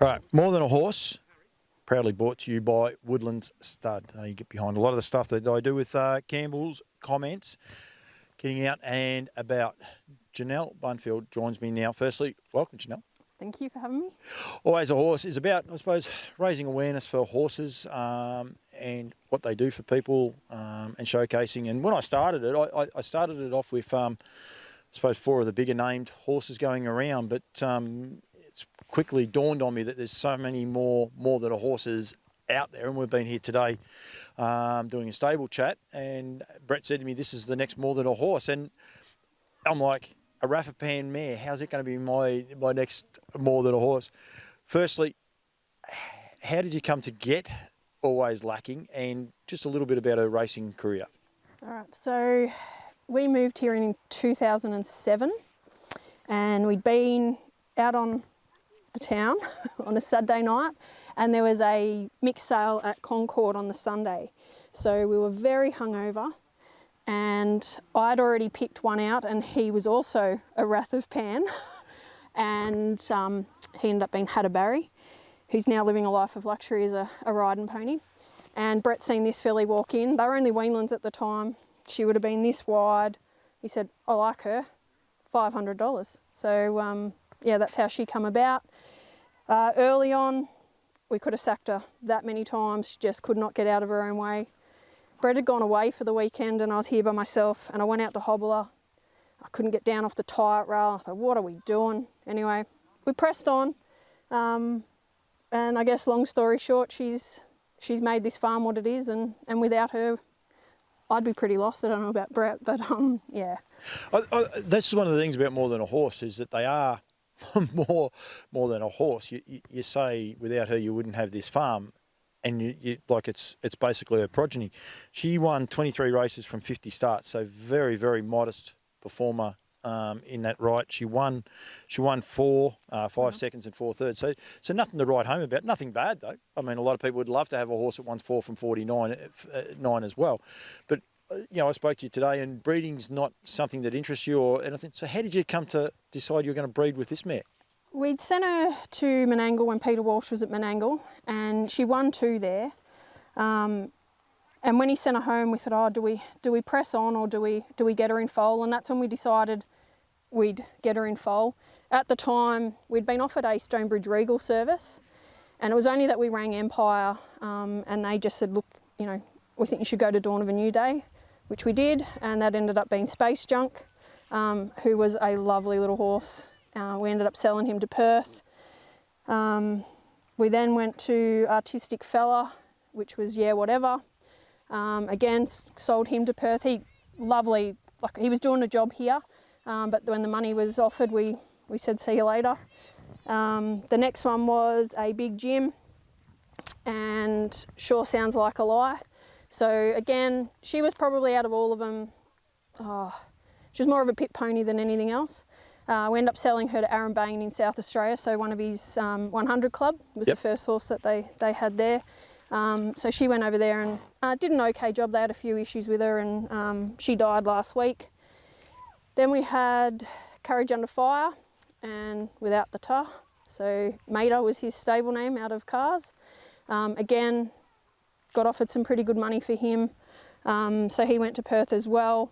Right, More Than a Horse, proudly brought to you by Woodlands Stud. You get behind a lot of the stuff that I do with Campbell's comments. Getting out and about. Janelle Bunfield joins me now. Firstly, welcome, Janelle. Thank you for having me. Always a Horse is about, I suppose, raising awareness for horses and what they do for people and showcasing. And when I started it, I started it off with, I suppose, 4 of the bigger named horses going around, but it's quickly dawned on me that there's so many more than a horses out there, and we've been here today doing a stable chat, and Brett said to me, this is the next More Than a Horse, and I'm like, a Raffapan mare, how's it going to be my next More Than a Horse? Firstly, how did you come to get Always Lacking, and just a little bit about her racing career? All right, so we moved here in 2007, and we'd been out on the town on a Saturday night, and there was a mixed sale at Concord on the Sunday. So we were very hungover, and I'd already picked one out, and he was also a Wrath of Pan, and he ended up being Hatter Barry, who's now living a life of luxury as a riding pony. And Brett seen this filly walk in. They were only weanlings at the time. She would have been this wide. He said, I like her, $500. So yeah, that's how she come about. Early on, we could have sacked her that many times, she just could not get out of her own way. Brett had gone away for the weekend and I was here by myself, and I went out to hobble her. I couldn't get down off the tyre rail. I thought, what are we doing? Anyway, we pressed on, and I guess long story short, she's made this farm what it is, and without her, I'd be pretty lost. I don't know about Brett, but yeah. That's one of the things about More Than a Horse, is that they are more than a horse. You say without her you wouldn't have this farm, and you like it's basically her progeny. She won 23 races from 50 starts, so very, very modest performer in that right. She won 5 seconds and 4 thirds. So nothing to write home about. Nothing bad though. I mean, a lot of people would love to have a horse that won 4 from 49 as well. But you know, I spoke to you today, and breeding's not something that interests you or anything. So how did you come to decide you were going to breed with this mare? We'd sent her to Menangle when Peter Walsh was at Menangle, and she won 2 there. And when he sent her home, we thought, oh, do we press on, or do we get her in foal? And that's when we decided we'd get her in foal. At the time, we'd been offered a Stonebridge Regal service, and it was only that we rang Empire, and they just said, look, you know, we think you should go to Dawn of a New Day, which we did, and that ended up being Space Junk, who was a lovely little horse. We ended up selling him to Perth. We then went to Artistic Fella, which was Yeah Whatever. Again, sold him to Perth. He lovely, like he was doing a job here, but when the money was offered, we said see you later. The next one was a Big Jim, and Sure Sounds Like a Lie. So again, she was probably out of all of them, she was more of a pit pony than anything else. We ended up selling her to Aaron Bain in South Australia, so one of his 100 Club was the first horse that they had there. So she went over there and did an okay job. They had a few issues with her, and she died last week. Then we had Courage Under Fire, and without the ta. So Mater was his stable name out of Cars. Again, got offered some pretty good money for him. So he went to Perth as well.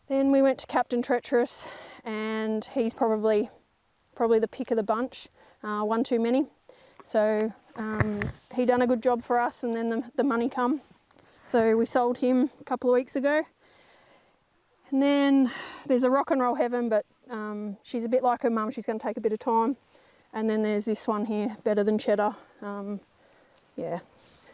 Then we went to Captain Treacherous, and he's probably the pick of the bunch, one too many. So he done a good job for us, and then the money come. So we sold him a couple of weeks ago. And then there's a Rock and Roll Heaven, but she's a bit like her mum, she's going to take a bit of time. And then there's this one here, Better Than Cheddar. Yeah.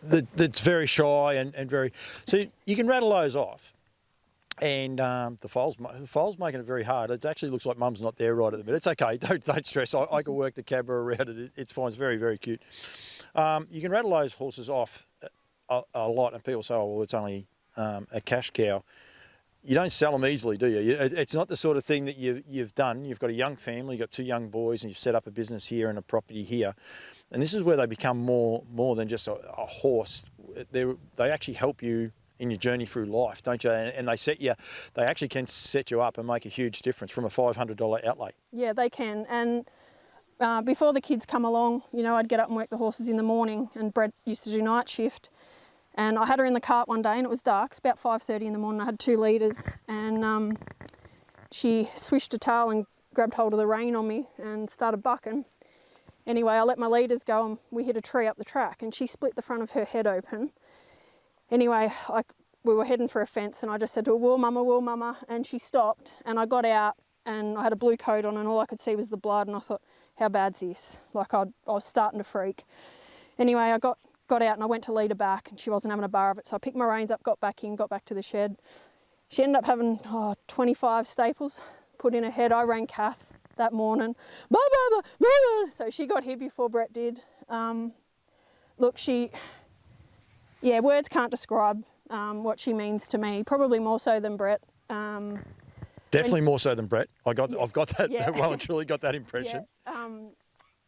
That's very shy and very... So you can rattle those off. And the foal's making it very hard. It actually looks like Mum's not there right at the minute. It's okay, don't stress. I can work the camera around it. It's fine, it's very, very cute. You can rattle those horses off a lot, and people say, oh, well, it's only a cash cow. You don't sell them easily, do you? It's not the sort of thing that you've done. You've got a young family, you've got 2 young boys, and you've set up a business here and a property here. And this is where they become more than just a horse. They actually help you in your journey through life, don't you? And they actually can set you up and make a huge difference from a $500 outlay. Yeah, they can. And before the kids come along, you know, I'd get up and work the horses in the morning, and Brett used to do night shift. And I had her in the cart one day, and it was dark. It's about 5:30 in the morning. I had 2 litres, and she swished her tail and grabbed hold of the rein on me and started bucking. Anyway, I let my leaders go, and we hit a tree up the track, and she split the front of her head open. Anyway, we were heading for a fence, and I just said to her, "Wool mama," and she stopped, and I got out, and I had a blue coat on, and all I could see was the blood, and I thought, how bad's this? Like, I was starting to freak. Anyway, I got out, and I went to lead her back, and she wasn't having a bar of it, so I picked my reins up, got back in, got back to the shed. She ended up having 25 staples put in her head. I rang Kath that morning. So she got here before Brett did. Look, words can't describe what she means to me, probably more so than Brett. Definitely more so than Brett. I've got that, well and truly got that impression. Yeah.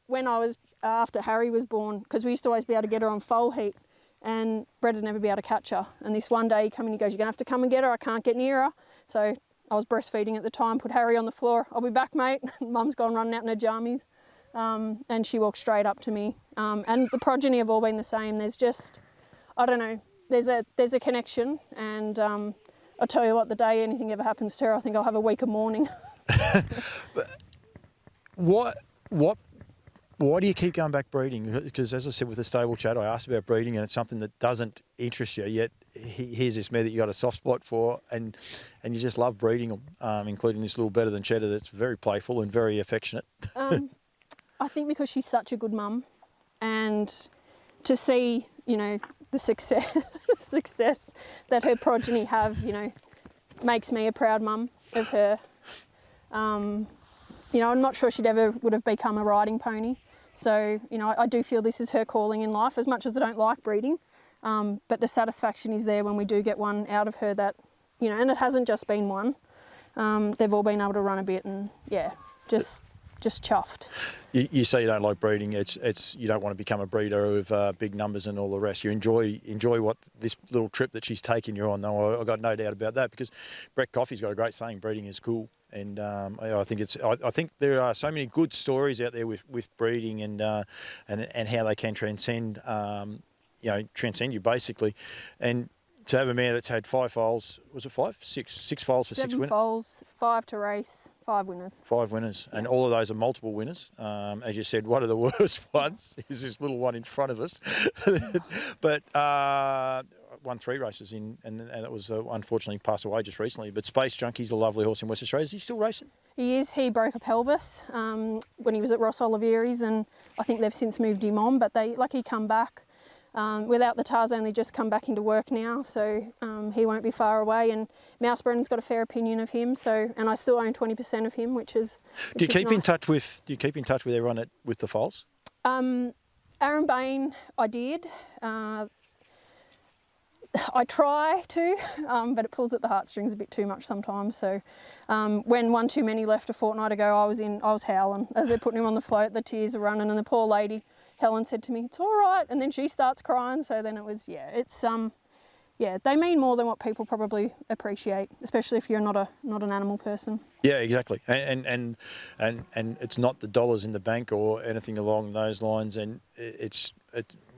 When I was, after Harry was born, because we used to always be able to get her on foal heat, and Brett would never be able to catch her. And this one day he came and he goes, "You're going to have to come and get her, I can't get near her." So I was breastfeeding at the time, put Harry on the floor. "I'll be back, mate." Mum's gone running out in her jammies. And she walked straight up to me. And the progeny have all been the same. There's just, I don't know, there's a connection. And I'll tell you what, the day anything ever happens to her, I think I'll have a week of mourning. Why do you keep going back breeding? Because as I said with the stable chat, I asked about breeding, and it's something that doesn't interest you, yet here's this mare that you got a soft spot for, and you just love breeding them, including this little Better Than Cheddar that's very playful and very affectionate. I think because she's such a good mum, and to see, you know, the success that her progeny have, you know, makes me a proud mum of her. You know, I'm not sure she'd ever would have become a riding pony. So, you know, I do feel this is her calling in life, as much as I don't like breeding. But the satisfaction is there when we do get one out of her that, you know, and it hasn't just been one. They've all been able to run a bit, and yeah, just chuffed. You say you don't like breeding. It's you don't want to become a breeder of big numbers and all the rest. You enjoy what this little trip that she's taken you on. Though I've got no doubt about that, because Brett Coffey's got a great saying: breeding is cool. And I think there are so many good stories out there with breeding and how they can transcend you basically. And to have a mare that's had 5 foals, was it 5? 6 foals for 6 winners? 7 foals, 5 to race, 5 winners. 5 winners, and all of those are multiple winners. As you said, one of the worst ones is this little one in front of us. But won 3 races and it was unfortunately passed away just recently. But Space Junkie's a lovely horse in West Australia. Is he still racing? He is. He broke a pelvis when he was at Ross Olivieri's, and I think they've since moved him on. But he come back. Without the Tars, only just come back into work now, so he won't be far away. And Mouse Brennan's got a fair opinion of him, and I still own 20% of him, which is. Do you keep in touch with everyone with the foals? Aaron Bain, I did. I try to, but it pulls at the heartstrings a bit too much sometimes. So when one too many left a fortnight ago, I was howling as they're putting him on the float. The tears are running, and the poor lady Helen said to me, "It's all right," and then she starts crying. So then it was, they mean more than what people probably appreciate, especially if you're not an animal person. Yeah, exactly, and it's not the dollars in the bank or anything along those lines. And it's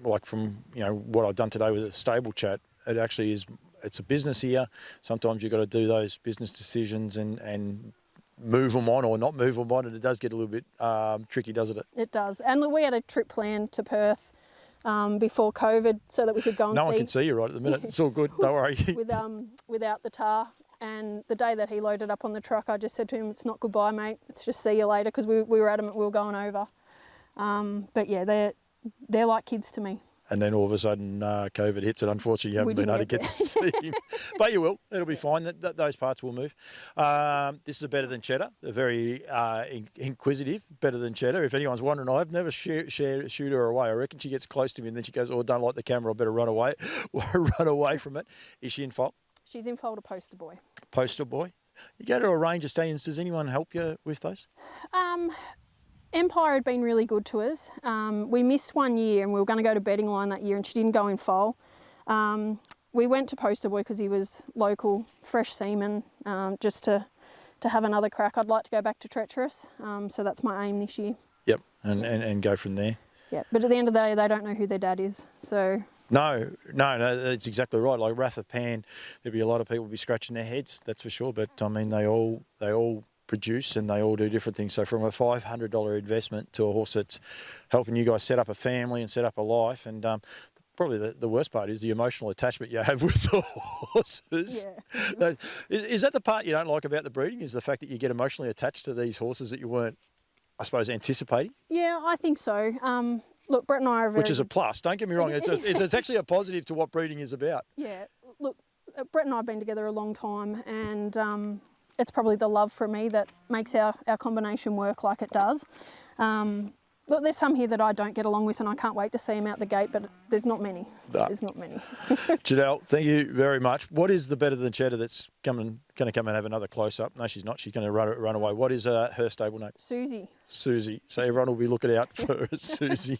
like from what I've done today with the stable chat. It actually is. It's a business here. Sometimes you've got to do those business decisions and move them on or not move them on, and it does get a little bit tricky, doesn't it? It does. And look, we had a trip planned to Perth before COVID so that we could go and see. No one can see you right at the minute. It's all good. Don't worry. Without the tar. And the day that he loaded up on the truck, I just said to him, "It's not goodbye, mate. It's just see you later," because we were adamant we were going over. But yeah, they're like kids to me. And then all of a sudden COVID hits, and unfortunately you haven't been able to get to see him. But you will. It'll be fine. Those parts will move. This is a Better Than Cheddar, a very inquisitive Better Than Cheddar. If anyone's wondering, I've never shoot her away. I reckon she gets close to me and then she goes, "Oh, don't like the camera, I better run away." Run away from it. Is she in foal? She's in foal to Poster Boy. Poster Boy. You go to a range of stallions. Does anyone help you with those? Empire had been really good to us. We missed 1 year and we were going to go to Betting Line that year, and she didn't go in foal. We went to Poster Boy because he was local, fresh semen, just to have another crack. I'd like to go back to Treacherous, so that's my aim this year. Yep, and go from there. Yeah, but at the end of the day, they don't know who their dad is. So No, that's exactly right. Like Rafa Pan, there'd be a lot of people be scratching their heads, that's for sure. But I mean, they all produce and they all do different things. So from a $500 investment to a horse that's helping you guys set up a family and set up a life, and probably the worst part is the emotional attachment you have with the horses. yeah, Is that the part you don't like about the breeding? Is the fact that you get emotionally attached to these horses that you weren't, I suppose, anticipating? yeah, I think so. Look, Brett and I are very... Which is a plus. Don't get me wrong. It's actually a positive to what breeding is about. Yeah, look, Brett and I have been together a long time, and it's probably the love for me that makes our combination work like it does. Look, there's some here that I don't get along with, and I can't wait to see them out the gate, but there's not many. No. There's not many. Janelle, thank you very much. What is the better than cheddar that's going to come and have another close-up? No, she's not. She's going to run away. What is her stable name? Susie. Susie. So everyone will be looking out for Susie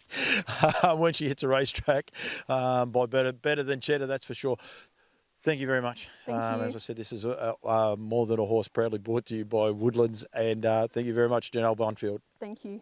when she hits a racetrack by better than cheddar, that's for sure. Thank you very much. Thank you. As I said, this is More Than a Horse, proudly brought to you by Woodlands, and thank you very much, Janelle Bunfield. Thank you.